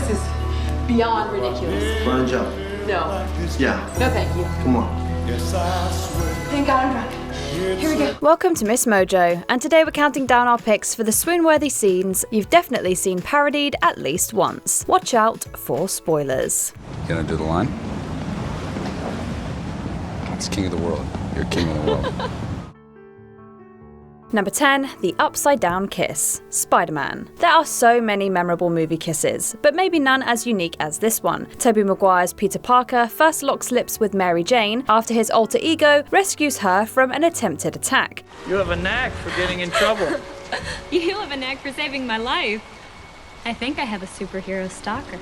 This is beyond ridiculous. Run and jump. No. Yeah. No, thank you. Come on. Thank God I'm drunk. Here we go. Welcome to MsMojo, and today we're counting down our picks for the swoon-worthy scenes you've definitely seen parodied at least once. Watch out for spoilers. You gonna do the line? It's king of the world. You're king of the world. Number 10, The Upside Down Kiss, Spider-Man. There are so many memorable movie kisses, but maybe none as unique as this one. Tobey Maguire's Peter Parker first locks lips with Mary Jane after his alter ego rescues her from an attempted attack. You have a knack for getting in trouble. You have a knack for saving my life. I think I have a superhero stalker.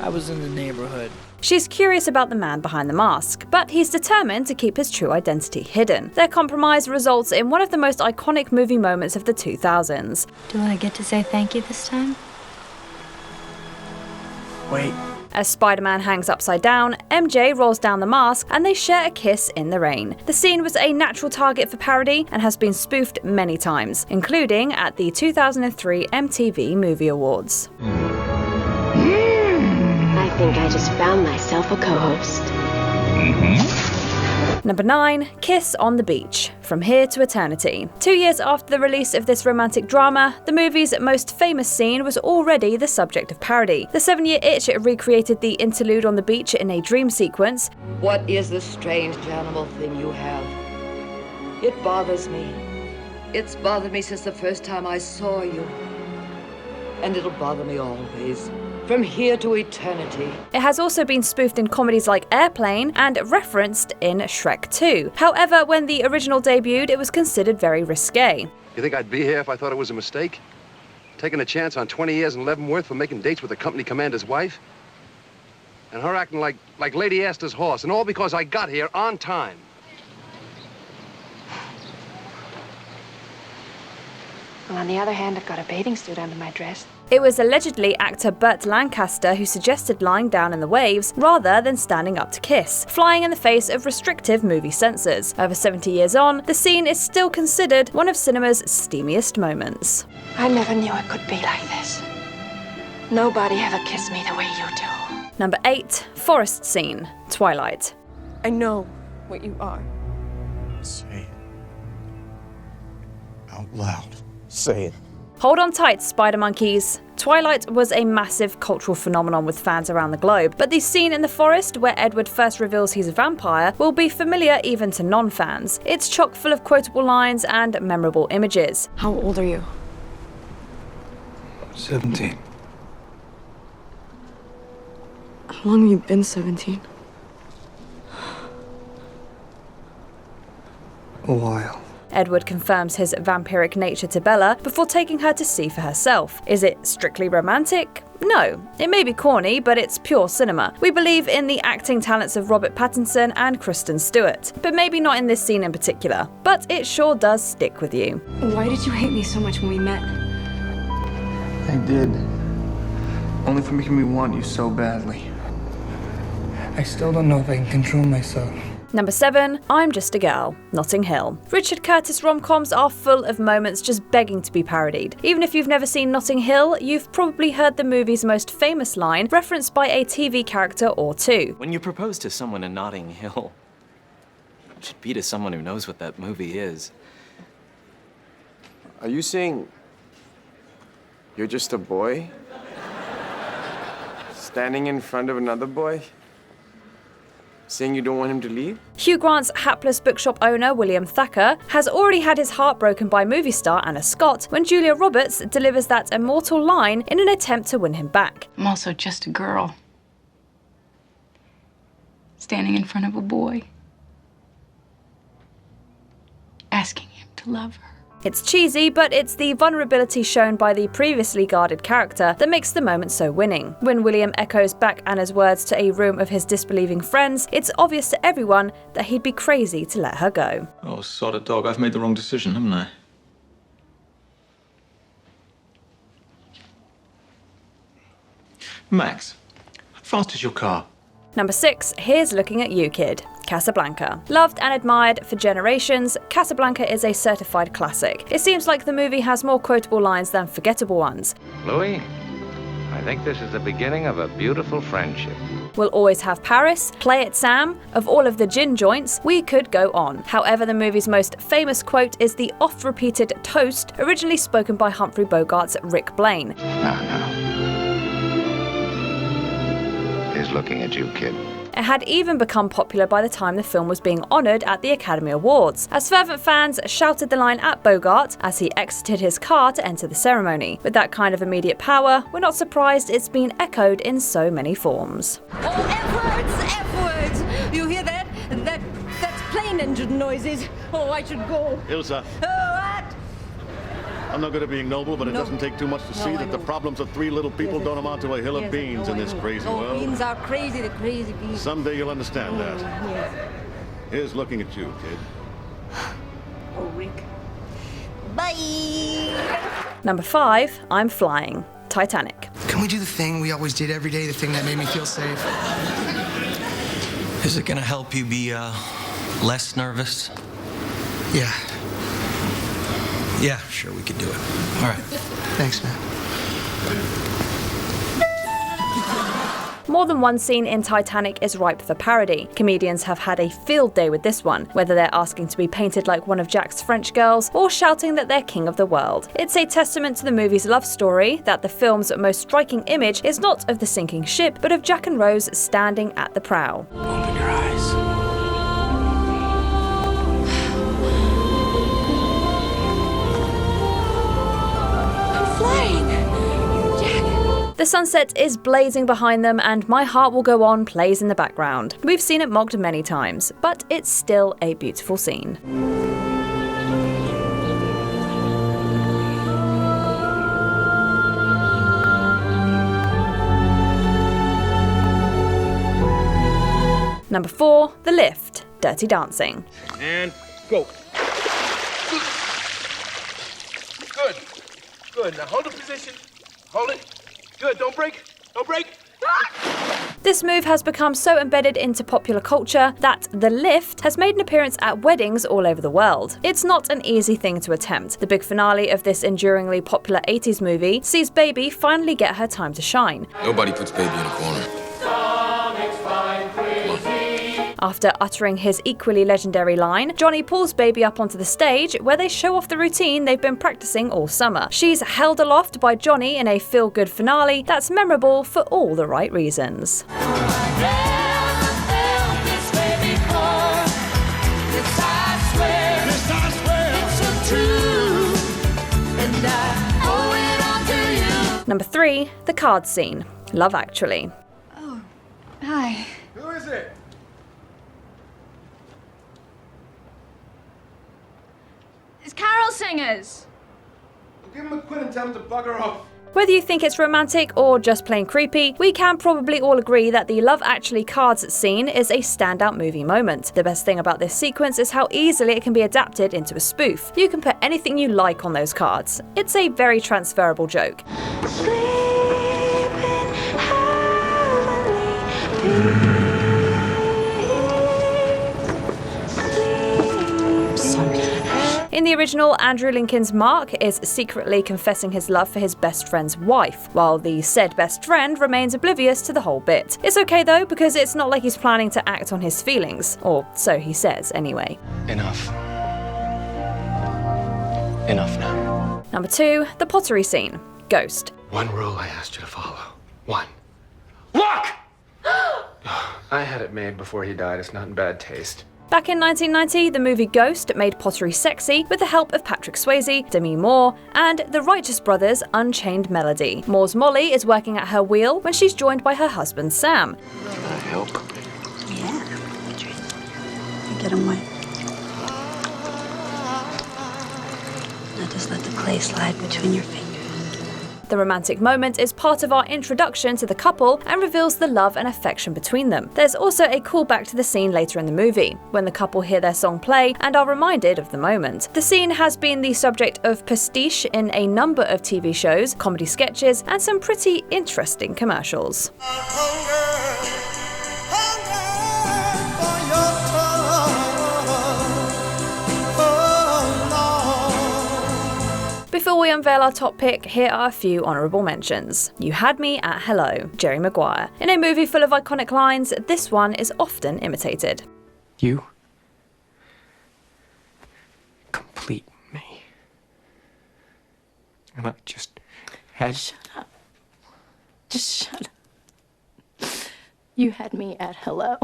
I was in the neighborhood. She's curious about the man behind the mask, but he's determined to keep his true identity hidden. Their compromise results in one of the most iconic movie moments of the 2000s. Do I get to say thank you this time? Wait. As Spider-Man hangs upside down, MJ rolls down the mask and they share a kiss in the rain. The scene was a natural target for parody and has been spoofed many times, including at the 2003 MTV Movie Awards. I think I just found myself a co-host. Number 9, Kiss on the Beach, From Here to Eternity. 2 years after the release of this romantic drama, the movie's most famous scene was already the subject of parody. The 7-year itch recreated the interlude on the beach in a dream sequence. What is the strange animal thing you have? It bothers me. It's bothered me since the first time I saw you. And it'll bother me always. From here to eternity. It has also been spoofed in comedies like Airplane and referenced in Shrek 2. However, when the original debuted, it was considered very risque. You think I'd be here if I thought it was a mistake? Taking a chance on 20 years in Leavenworth for making dates with the company commander's wife? And her acting like Lady Esther's horse, and all because I got here on time. Well, on the other hand, I've got a bathing suit under my dress. It was allegedly actor Burt Lancaster who suggested lying down in the waves rather than standing up to kiss, flying in the face of restrictive movie censors. Over 70 years on, the scene is still considered one of cinema's steamiest moments. I never knew it could be like this. Nobody ever kissed me the way you do. Number 8, Forest Scene, Twilight. I know what you are. Say it. Out loud. Say it. Hold on tight, Spider Monkeys. Twilight was a massive cultural phenomenon with fans around the globe, but the scene in the forest where Edward first reveals he's a vampire will be familiar even to non-fans. It's chock full of quotable lines and memorable images. How old are you? 17. How long have you been 17? A while. Edward confirms his vampiric nature to Bella before taking her to see for herself. Is it strictly romantic? No. It may be corny, but it's pure cinema. We believe in the acting talents of Robert Pattinson and Kristen Stewart, but maybe not in this scene in particular. But it sure does stick with you. Why did you hate me so much when we met? I did. Only for making me want you so badly. I still don't know if I can control myself. Number 7, I'm Just a Girl, Notting Hill. Richard Curtis rom-coms are full of moments just begging to be parodied. Even if you've never seen Notting Hill, you've probably heard the movie's most famous line referenced by a TV character or two. When you propose to someone in Notting Hill, it should be to someone who knows what that movie is. Are you saying you're just a boy? Standing in front of another boy? Saying you don't want him to leave? Hugh Grant's hapless bookshop owner, William Thacker, has already had his heart broken by movie star Anna Scott when Julia Roberts delivers that immortal line in an attempt to win him back. I'm also just a girl. Standing in front of a boy. Asking him to love her. It's cheesy, but it's the vulnerability shown by the previously guarded character that makes the moment so winning. When William echoes back Anna's words to a room of his disbelieving friends, it's obvious to everyone that he'd be crazy to let her go. Oh, sod a dog, I've made the wrong decision, haven't I? Max, how fast is your car? Number 6, here's looking at you, kid. Casablanca. Loved and admired for generations, Casablanca is a certified classic. It seems like the movie has more quotable lines than forgettable ones. Louis, I think this is the beginning of a beautiful friendship. We'll always have Paris, Play It Sam, of all of the gin joints, we could go on. However, the movie's most famous quote is the oft-repeated toast, originally spoken by Humphrey Bogart's Rick Blaine. No. He's looking at you, kid. It had even become popular by the time the film was being honoured at the Academy Awards, as fervent fans shouted the line at Bogart as he exited his car to enter the ceremony. With that kind of immediate power, we're not surprised it's been echoed in so many forms. Oh, F-words! You hear that? That's plane engine noises. Oh, I should go. Ilsa. What? I'm not good at being noble, but it doesn't take too much to see that the problems of three little people don't amount to a hill of beans in this crazy world. Beans are crazy, the crazy beans. Someday you'll understand that. Yes. Here's looking at you, kid. Oh, Rick. Bye! Number 5, I'm Flying Titanic. Can we do the thing we always did every day, the thing that made me feel safe? Is it gonna help you be less nervous? Yeah. Yeah, sure, we could do it. All right. Thanks, man. More than one scene in Titanic is ripe for parody. Comedians have had a field day with this one, whether they're asking to be painted like one of Jack's French girls or shouting that they're king of the world. It's a testament to the movie's love story that the film's most striking image is not of the sinking ship, but of Jack and Rose standing at the prow. Open your eyes. The sunset is blazing behind them and My Heart Will Go On plays in the background. We've seen it mocked many times, but it's still a beautiful scene. Number 4, The Lift, Dirty Dancing. And go. Good. Good. Now hold the position. Hold it. Good, don't break. Don't break. This move has become so embedded into popular culture that The Lift has made an appearance at weddings all over the world. It's not an easy thing to attempt. The big finale of this enduringly popular 80s movie sees Baby finally get her time to shine. Nobody puts Baby in a corner. After uttering his equally legendary line, Johnny pulls Baby up onto the stage where they show off the routine they've been practicing all summer. She's held aloft by Johnny in a feel-good finale that's memorable for all the right reasons. Number 3, the card scene, Love Actually. Oh, hi. Who is it? It's carol singers. Give him a quid and tell him to bugger off. Whether you think it's romantic or just plain creepy, we can probably all agree that the Love Actually cards scene is a standout movie moment. The best thing about this sequence is how easily it can be adapted into a spoof. You can put anything you like on those cards. It's a very transferable joke. In the original, Andrew Lincoln's Mark is secretly confessing his love for his best friend's wife, while the said best friend remains oblivious to the whole bit. It's okay though, because it's not like he's planning to act on his feelings, or so he says anyway. Enough. Enough now. Number 2, the pottery scene, Ghost. One rule I asked you to follow. One. Look! I had it made before he died. It's not in bad taste. Back in 1990, the movie Ghost made pottery sexy with the help of Patrick Swayze, Demi Moore, and the Righteous Brothers' Unchained Melody. Moore's Molly is working at her wheel when she's joined by her husband Sam. Can I help? You get them wet. Now just let the clay slide between your fingers. The romantic moment is part of our introduction to the couple and reveals the love and affection between them. There's also a callback to the scene later in the movie, when the couple hear their song play and are reminded of the moment. The scene has been the subject of pastiche in a number of TV shows, comedy sketches, and some pretty interesting commercials. Before we unveil our top pick, here are a few honourable mentions. You Had Me at Hello, Jerry Maguire. In a movie full of iconic lines, this one is often imitated. You complete me. And I just had... Shut up. Just shut up. You had me at hello.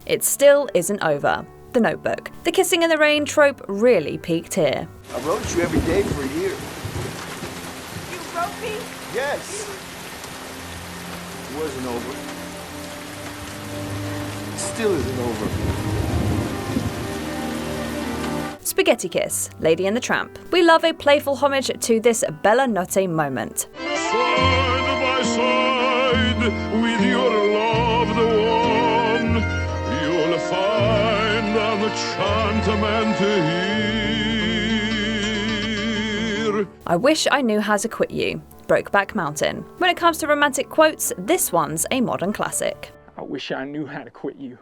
It still isn't over. The Notebook. The kissing in the rain trope really peaked here. I wrote you every day for a year. You wrote me? Yes. It wasn't over. It still isn't over. Spaghetti Kiss, Lady and the Tramp. We love a playful homage to this Bella Notte moment. Side by side with your loved one, you'll find an enchantment here. I Wish I Knew How to Quit You, Brokeback Mountain. When it comes to romantic quotes, this one's a modern classic. I wish I knew how to quit you.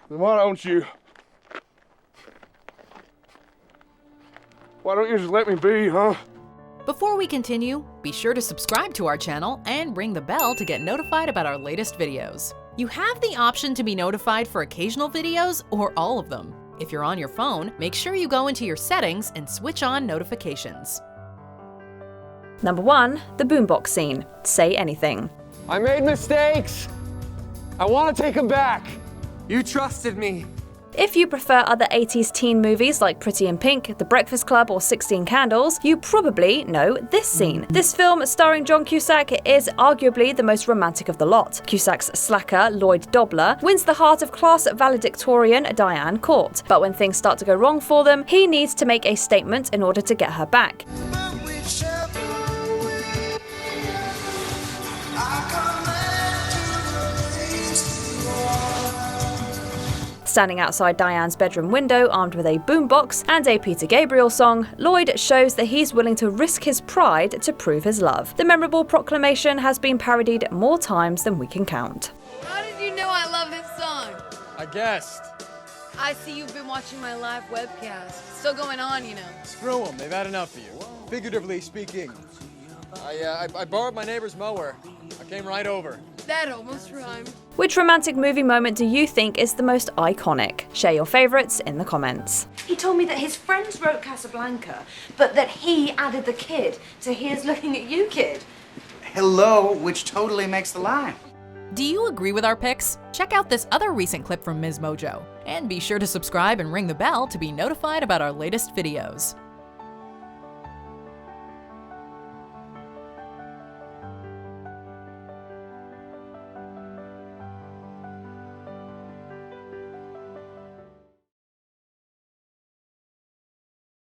Then why don't you just let me be, huh? Before we continue, be sure to subscribe to our channel and ring the bell to get notified about our latest videos. You have the option to be notified for occasional videos or all of them. If you're on your phone, make sure you go into your settings and switch on notifications. Number 1, the boombox scene, Say Anything. I made mistakes. I want to take them back. You trusted me. If you prefer other 80s teen movies like Pretty in Pink, The Breakfast Club or 16 Candles, you probably know this scene. This film, starring John Cusack, is arguably the most romantic of the lot. Cusack's slacker, Lloyd Dobler, wins the heart of class valedictorian Diane Court. But when things start to go wrong for them, he needs to make a statement in order to get her back. Standing outside Diane's bedroom window armed with a boombox and a Peter Gabriel song, Lloyd shows that he's willing to risk his pride to prove his love. The memorable proclamation has been parodied more times than we can count. How did you know I love this song? I guessed. I see you've been watching my live webcast. Still going on, you know. Screw them. They've had enough of you. Figuratively speaking. I borrowed my neighbor's mower. I came right over. That almost rhymed. Which romantic movie moment do you think is the most iconic? Share your favourites in the comments. He told me that his friends wrote Casablanca, but that he added the kid to Here's Looking at You, Kid. Hello, which totally makes the line. Do you agree with our picks? Check out this other recent clip from MsMojo. And be sure to subscribe and ring the bell to be notified about our latest videos.